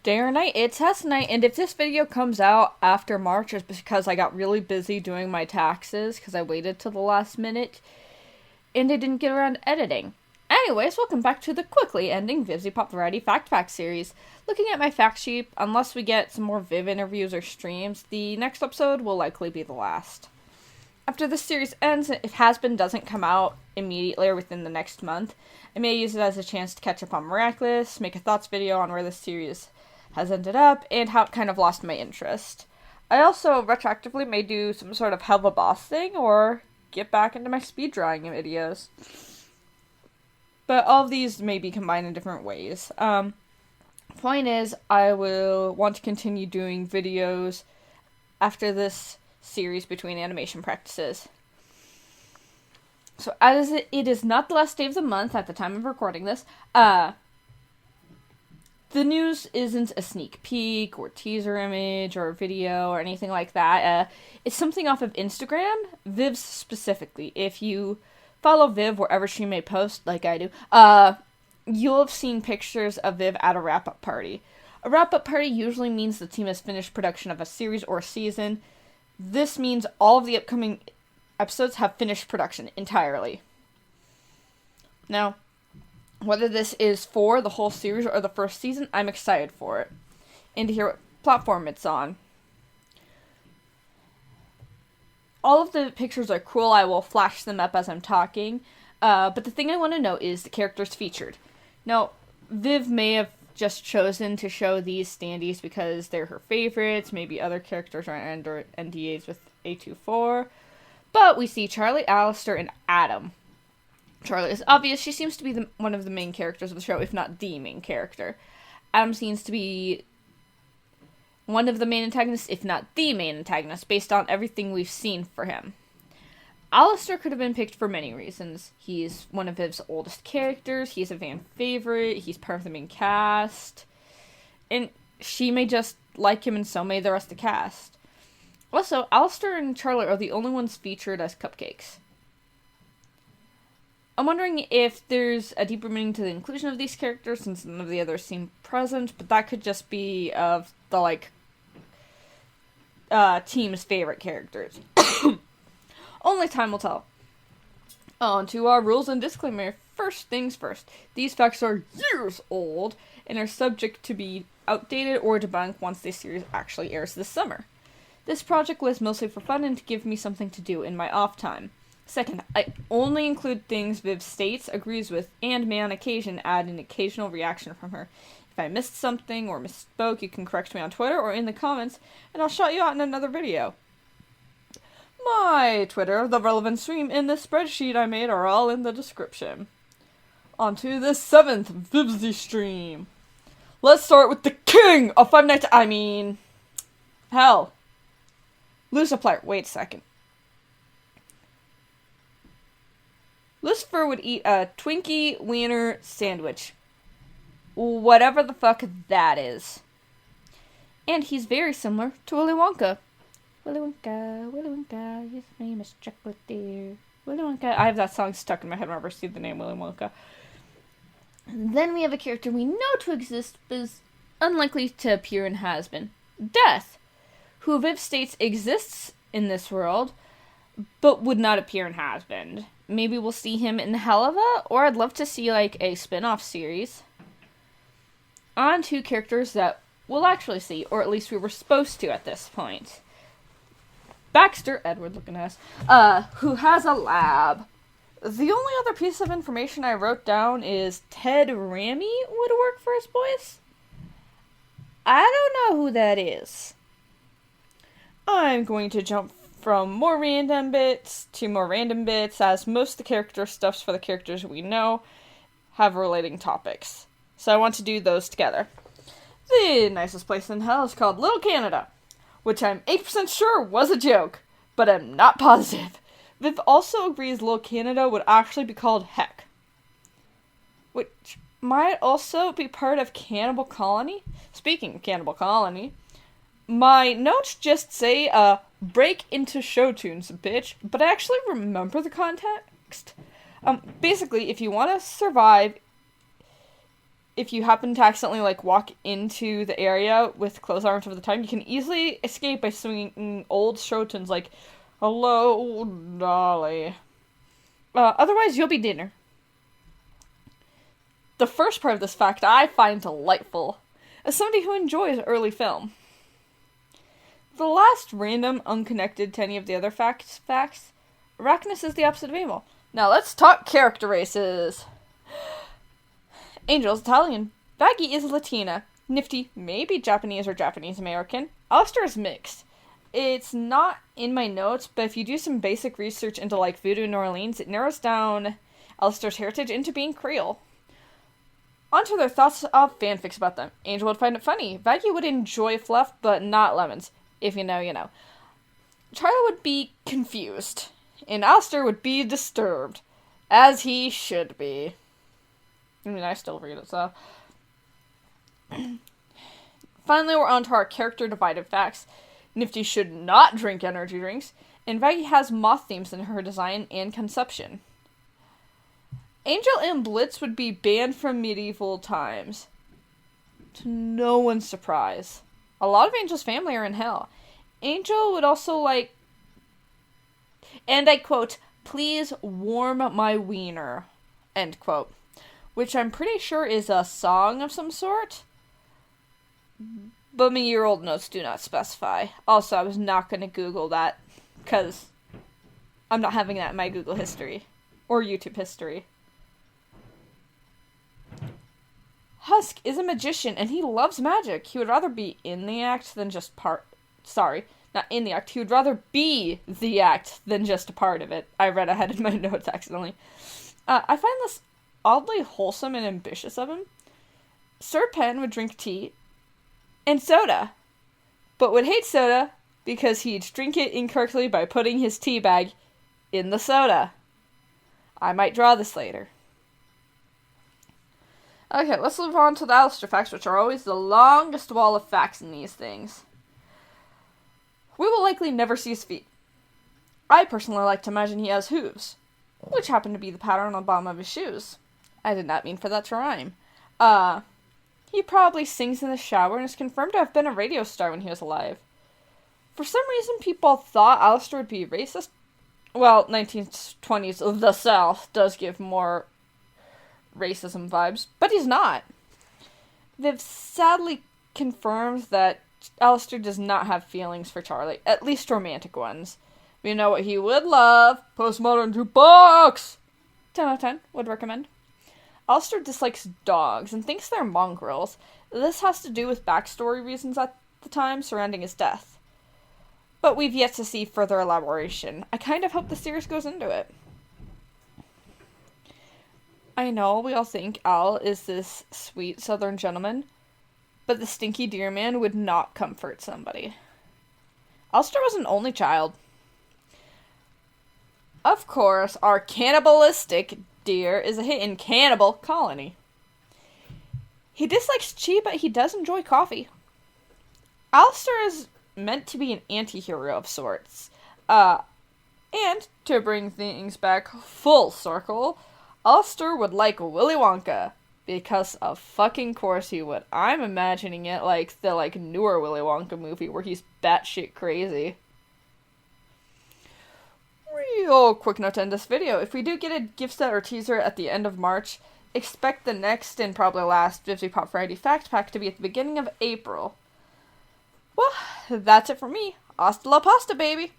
Day or night, it's test night, and if this video comes out after March, it's because I got really busy doing my taxes, because I waited till the last minute, and I didn't get around to editing. Anyways, welcome back to the quickly ending Vivziepop Variety Fact Pack series. Looking at my fact sheet, unless we get some more Viv interviews or streams, the next episode will likely be the last. After this series ends, if Has-Been doesn't come out immediately or within the next month, I may use it as a chance to catch up on Miraculous, make a thoughts video on where this series has ended up, and how it kind of lost my interest. I also retroactively may do some sort of Helva Boss thing, or get back into my speed drawing videos. But all of these may be combined in different ways. Point is, I will want to continue doing videos after this series between animation practices. So as it is not the last day of the month at the time of recording this, the news isn't a sneak peek or teaser image or video or anything like that. It's something off of Instagram, Viv's specifically. If you follow Viv wherever she may post, like I do, you'll have seen pictures of Viv at a wrap-up party. A wrap-up party usually means the team has finished production of a series or season. This means all of the upcoming episodes have finished production entirely. Now, whether this is for the whole series or the first season, I'm excited for it. And to hear what platform it's on. All of the pictures are cool. I will flash them up as I'm talking. But the thing I want to know is the characters featured. Now, Viv may have just chosen to show these standees because they're her favorites. Maybe other characters are under NDAs with A24. But we see Charlie, Alistair, and Adam. Charlie is obvious. She seems to be one of the main characters of the show, if not the main character. Adam seems to be one of the main antagonists, if not the main antagonist, based on everything we've seen for him. Alistair could have been picked for many reasons. He's one of Viv's oldest characters, he's a fan favorite, he's part of the main cast, and she may just like him and so may the rest of the cast. Also, Alistair and Charlie are the only ones featured as cupcakes. I'm wondering if there's a deeper meaning to the inclusion of these characters, since none of the others seem present, but that could just be of the, team's favorite characters. Only time will tell. On to our rules and disclaimer. First things first. These facts are years old, and are subject to be outdated or debunked once this series actually airs this summer. This project was mostly for fun and to give me something to do in my off time. Second, I only include things Viv states, agrees with, and may on occasion add an occasional reaction from her. If I missed something or misspoke, you can correct me on Twitter or in the comments, and I'll shout you out in another video. My Twitter, the relevant stream, and the spreadsheet I made are all in the description. On to the 7th Vivzie stream. Let's start with the king of Five Nights... Lucifer, wait a second. Lucifer would eat a Twinkie Wiener sandwich. Whatever the fuck that is. And he's very similar to Willy Wonka. Willy Wonka, his famous chocolate dear. Willy Wonka. I have that song stuck in my head whenever I see the name Willy Wonka. And then we have a character we know to exist, but is unlikely to appear in Has-Been. Death, who Viv states exists in this world, but would not appear in Has-Been. Maybe we'll see him in Helva, or I'd love to see, a spin-off series. On to characters that we'll actually see, or at least we were supposed to at this point. Baxter, Edward looking ass, who has a lab. The only other piece of information I wrote down is Ted Raimi would work for his voice. I don't know who that is. I'm going to jump from more random bits to more random bits, as most of the character stuffs for the characters we know have relating topics. So I want to do those together. The nicest place in hell is called Little Canada, which I'm 8% sure was a joke, but I'm not positive. Viv also agrees Little Canada would actually be called Heck, which might also be part of Cannibal Colony. Speaking of Cannibal Colony, my notes just say, break into show tunes, bitch, but I actually remember the context. Basically, if you want to survive if you happen to accidentally, like, walk into the area with closed arms over the time, you can easily escape by swinging old show tunes like, "Hello, Dolly." Otherwise, you'll be dinner. The first part of this fact I find delightful, as somebody who enjoys early film. The last random, unconnected to any of the other facts, Arachnus is the opposite of evil. Now let's talk character races. Angel's Italian. Baggy is Latina. Nifty may be Japanese or Japanese American. Alistair is mixed. It's not in my notes, but if you do some basic research into, like, Voodoo New Orleans, it narrows down Alistair's heritage into being Creole. Onto their thoughts of fanfics about them. Angel would find it funny. Baggy would enjoy fluff, but not lemons. If you know, you know. Charlie would be confused. And Alistair would be disturbed. As he should be. I mean, I still read it, so. Finally, we're on to our character divided facts. Nifty should not drink energy drinks, and Baggy has moth themes in her design and conception. Angel and Blitz would be banned from medieval times. To no one's surprise. A lot of Angel's family are in hell. Angel would also, like, and I quote, "Please warm my wiener," end quote. Which I'm pretty sure is a song of some sort. But my year-old notes do not specify. Also, I was not going to Google that, because I'm not having that in my Google history. Or YouTube history. Husk is a magician, and he loves magic. He would rather be in the act than just not in the act. He would rather be the act than just a part of it. I read ahead in my notes accidentally. I find this oddly wholesome and ambitious of him. Sir Penn would drink tea and soda, but would hate soda because he'd drink it incorrectly by putting his tea bag in the soda. I might draw this later. Okay, let's move on to the Alistair facts, which are always the longest wall of facts in these things. We will likely never see his feet. I personally like to imagine he has hooves, which happen to be the pattern on the bottom of his shoes. I did not mean for that to rhyme. He probably sings in the shower and is confirmed to have been a radio star when he was alive. For some reason, people thought Alistair would be racist. Well, 1920s, the South does give more racism vibes, but he's not. They've sadly confirmed that Alistair does not have feelings for Charlie, at least romantic ones. We know what he would love. Postmodern jukebox! 10 out of 10, would recommend. Alistair dislikes dogs and thinks they're mongrels. This has to do with backstory reasons at the time surrounding his death. But we've yet to see further elaboration. I kind of hope the series goes into it. I know we all think Al is this sweet southern gentleman, but the stinky deer man would not comfort somebody. Alistair was an only child. Of course, our cannibalistic deer is a hit in Cannibal Colony. He dislikes tea, but he does enjoy coffee. Alistair is meant to be an anti-hero of sorts. And to bring things back full circle, Alistair would like Willy Wonka. Because of fucking course he would. I'm imagining it like the newer Willy Wonka movie where he's batshit crazy. Real quick note to end this video. If we do get a gift set or teaser at the end of March, expect the next and probably last Vivziepop Variety Fact Pack to be at the beginning of April. Well, that's it for me. Hasta la pasta, baby!